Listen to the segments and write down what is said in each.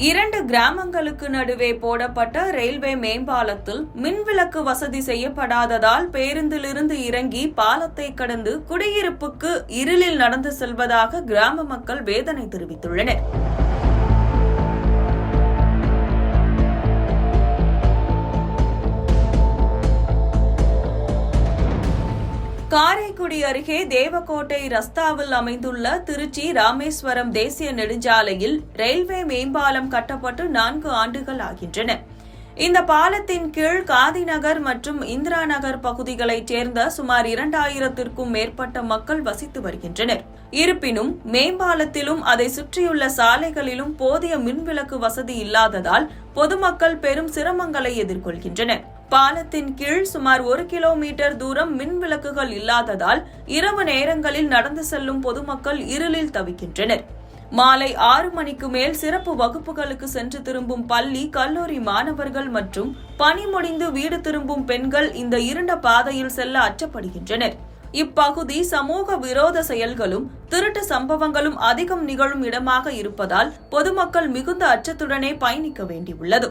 2 கிராமங்களுக்கு நடுவே போடப்பட்ட ரயில்வே மேம்பாலத்தில் மின்விளக்கு வசதி செய்யப்படாததால் பேருந்திலிருந்து இறங்கி பாலத்தை கடந்து குடியிருப்புக்கு இருளில் நடந்து செல்வதாக கிராம மக்கள் வேதனை தெரிவித்துள்ளனர். காரைக்குடி அருகே தேவக்கோட்டை ரஸ்தாவில் அமைந்துள்ள திருச்சி ராமேஸ்வரம் தேசிய நெடுஞ்சாலையில் ரயில்வே மேம்பாலம் கட்டப்பட்டு 4 ஆண்டுகள் ஆகின்றன. இந்த பாலத்தின் கீழ் காதிநகர் மற்றும் இந்திரா நகர் பகுதிகளைச் சேர்ந்த சுமார் 2000த்திற்கும் மேற்பட்ட மக்கள் வசித்து வருகின்றனர். இருப்பினும் மேம்பாலத்திலும் அதை சுற்றியுள்ள சாலைகளிலும் போதிய மின்விளக்கு வசதி இல்லாததால் பொதுமக்கள் பெரும் சிரமங்களை எதிர்கொள்கின்றனர். பாலத்தின் கீழ் சுமார் 1 கிலோமீட்டர் தூரம் மின் விளக்குகள் இல்லாததால் இரவு நேரங்களில் நடந்து செல்லும் பொதுமக்கள் இருளில் தவிக்கின்றனர். மாலை 6 மணிக்கு மேல் சிறப்பு வகுப்புகளுக்கு சென்று திரும்பும் பள்ளி, கல்லூரி மாணவர்கள் மற்றும் பணி முடிந்து வீடு திரும்பும் பெண்கள் இந்த இருண்ட பாதையில் செல்ல அச்சப்படுகின்றனர். இப்பகுதி சமூக விரோத செயல்களும் திருட்டு சம்பவங்களும் அதிகம் நிகழும் இடமாக இருப்பதால் பொதுமக்கள் மிகுந்த அச்சத்துடனே பயணிக்க வேண்டியுள்ளது.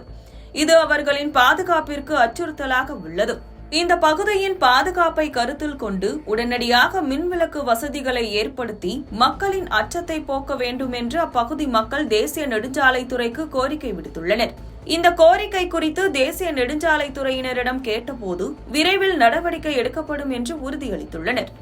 இது அவர்களின் பாதுகாப்பிற்கு அச்சுறுத்தலாக உள்ளது. இந்த பகுதியின் பாதுகாப்பை கருத்தில் கொண்டு உடனடியாக மின்விளக்கு வசதிகளை ஏற்படுத்தி மக்களின் அச்சத்தை போக்க வேண்டும் என்று அப்பகுதி மக்கள் தேசிய நெடுஞ்சாலைத்துறைக்கு கோரிக்கை விடுத்துள்ளனர். இந்த கோரிக்கை குறித்து தேசிய நெடுஞ்சாலைத்துறையினரிடம் கேட்டபோது விரைவில் நடவடிக்கை எடுக்கப்படும் என்று உறுதியளித்துள்ளனர்.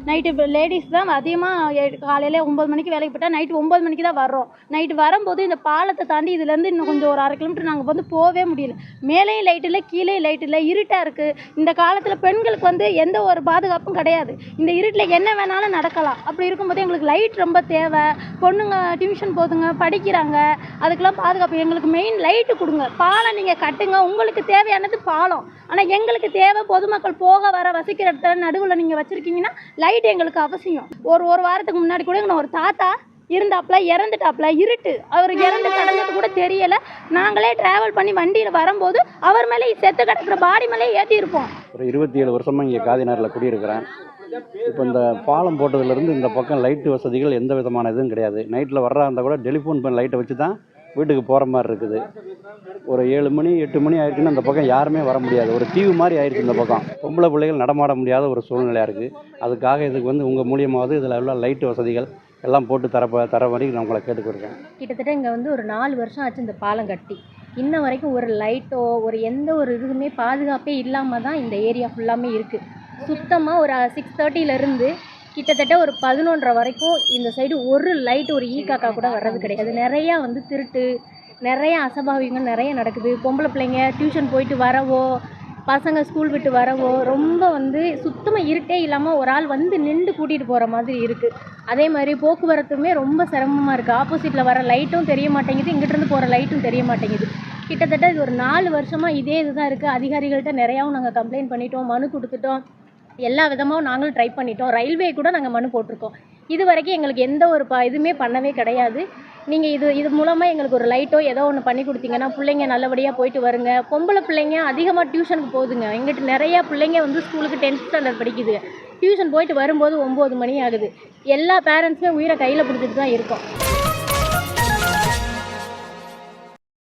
நைட்டு லேடிஸ் தான் அதிகமாக காலையில் 9 மணிக்கு வேலைக்கு போட்டால் நைட்டு 9 மணிக்கு தான் வர்றோம். நைட்டு வரும்போது இந்த பாலத்தை தாண்டி இதுலேருந்து இன்னும் கொஞ்சம் ஒரு 1/2 கிலோமீட்டர் நாங்கள் வந்து போகவே முடியல. மேலேயும் லைட் இல்லை, கீழே லைட் இல்லை, இருட்டாக இருக்குது. இந்த காலத்தில் பெண்களுக்கு வந்து எந்த ஒரு பாதுகாப்பும் கிடையாது. இந்த இருட்டில் என்ன வேணாலும் நடக்கலாம். அப்படி இருக்கும்போது எங்களுக்கு லைட் ரொம்ப தேவை. பொண்ணுங்க டியூஷன் போதுங்க, படிக்கிறாங்க, அதுக்கெல்லாம் பாதுகாப்பு. எங்களுக்கு மெயின் லைட்டு கொடுங்க. பாலம் நீங்கள் கட்டுங்க, உங்களுக்கு தேவையானது பாலம். ஆனால் எங்களுக்கு தேவை பொதுமக்கள் போக வர வசிக்கிற இடத்துல நடுவில் நீங்கள் வச்சுருக்கீங்கன்னா லைட் எங்களுக்கு அவசியம். ஒரு வாரத்துக்கு முன்னாடி கூட எங்களை ஒரு தாத்தா இருந்தாப்புல, இறந்துட்டாப்புல. இருட்டு, அவர் இறந்து கிடந்தது கூட தெரியலை. நாங்களே டிராவல் பண்ணி வண்டியில் வரும்போது அவர் மேலே செத்து கிடக்கிற பாடி மேலே ஏற்றிருப்போம். ஒரு 27 வருஷமாக இங்கே காதிநகரில் குடியிருக்கிறேன். இப்போ இந்த பாலம் போட்டதுலேருந்து இந்த பக்கம் லைட்டு வசதிகள் எந்த விதமான இதுவும் கிடையாது. நைட்டில் வர்றா இருந்தால் கூட டெலிஃபோன் பண்ண லைட்டை வச்சு தான் வீட்டுக்கு போகிற மாதிரி இருக்குது. ஒரு 7 மணி 8 மணி ஆயிடுச்சுன்னா இந்த பக்கம் யாருமே வர முடியாது. ஒரு தீவு மாதிரி ஆயிடுச்சு. இந்த பக்கம் பொம்பளை பிள்ளைகள் நடமாட முடியாத ஒரு சூழ்நிலையாக இருக்குது. அதுக்காக இதுக்கு வந்து உங்கள் மூலியமாவது இதில் உள்ள லைட்டு வசதிகள் எல்லாம் போட்டு தர மாதிரி நான் உங்களை கேட்டுக்கொடுக்கேன். கிட்டத்தட்ட இங்கே வந்து ஒரு 4 வருஷம் ஆச்சு இந்த பாலம் கட்டி. இன்ன வரைக்கும் ஒரு லைட்டோ ஒரு எந்த ஒரு இதுவுமே பாதுகாப்பே இல்லாமல் தான் இந்த ஏரியா ஃபுல்லாமே இருக்குது. சுத்தமாக ஒரு 6:30லேருந்து கிட்டத்தட்ட ஒரு 11:30 வரைக்கும் இந்த சைடு ஒரு லைட், ஒரு காக்கா கூட வர்றது கிடையாது. நிறையா வந்து திருட்டு, நிறைய அசம்பாவிதங்கள் நிறைய நடக்குது. பொம்பளை பிள்ளைங்க டியூஷன் போயிட்டு வரவோ, பசங்க ஸ்கூல் விட்டு வரவோ ரொம்ப வந்து சுத்தமாக இருட்டே இல்லாமல் ஒரு ஆள் வந்து நின்று கூட்டிகிட்டு போகிற மாதிரி இருக்குது. அதே மாதிரி போக்குவரத்துமே ரொம்ப சிரமமாக இருக்குது. ஆப்போசிட்டில் வர லைட்டும் தெரிய மாட்டேங்குது, இங்கிட்டிருந்து போகிற லைட்டும் தெரிய மாட்டேங்குது. கிட்டத்தட்ட இது ஒரு 4 வருஷமாக இதே இதுதான் இருக்குது. அதிகாரிகள்கிட்ட நிறையாவும் நாங்கள் கம்ப்ளைண்ட் பண்ணிட்டோம், மனு கொடுத்துட்டோம், எல்லா விதமாகவும் நாங்களும் ட்ரை பண்ணிட்டோம். ரயில்வே கூட நாங்கள் மனு போட்டிருக்கோம். இது வரைக்கும் எங்களுக்கு எந்த ஒரு இதுவுமே பண்ணவே கிடையாது. நீங்கள் இது மூலமாக எங்களுக்கு ஒரு லைட்டோ ஏதோ ஒன்று பண்ணி கொடுத்தீங்கன்னா பிள்ளைங்க நல்லபடியாக போயிட்டு வருங்க. பொம்பளை பிள்ளைங்க அதிகமாக டியூஷனுக்கு போகுதுங்க. எங்கிட்ட நிறையா பிள்ளைங்க வந்து ஸ்கூலுக்கு 10th ஸ்டாண்டர்ட் படிக்குது. டியூஷன் போயிட்டு வரும்போது 9 மணி ஆகுது. எல்லா பேரண்ட்ஸுமே உயிரை கையில் பிடிச்சிட்டு தான் இருக்கோம்.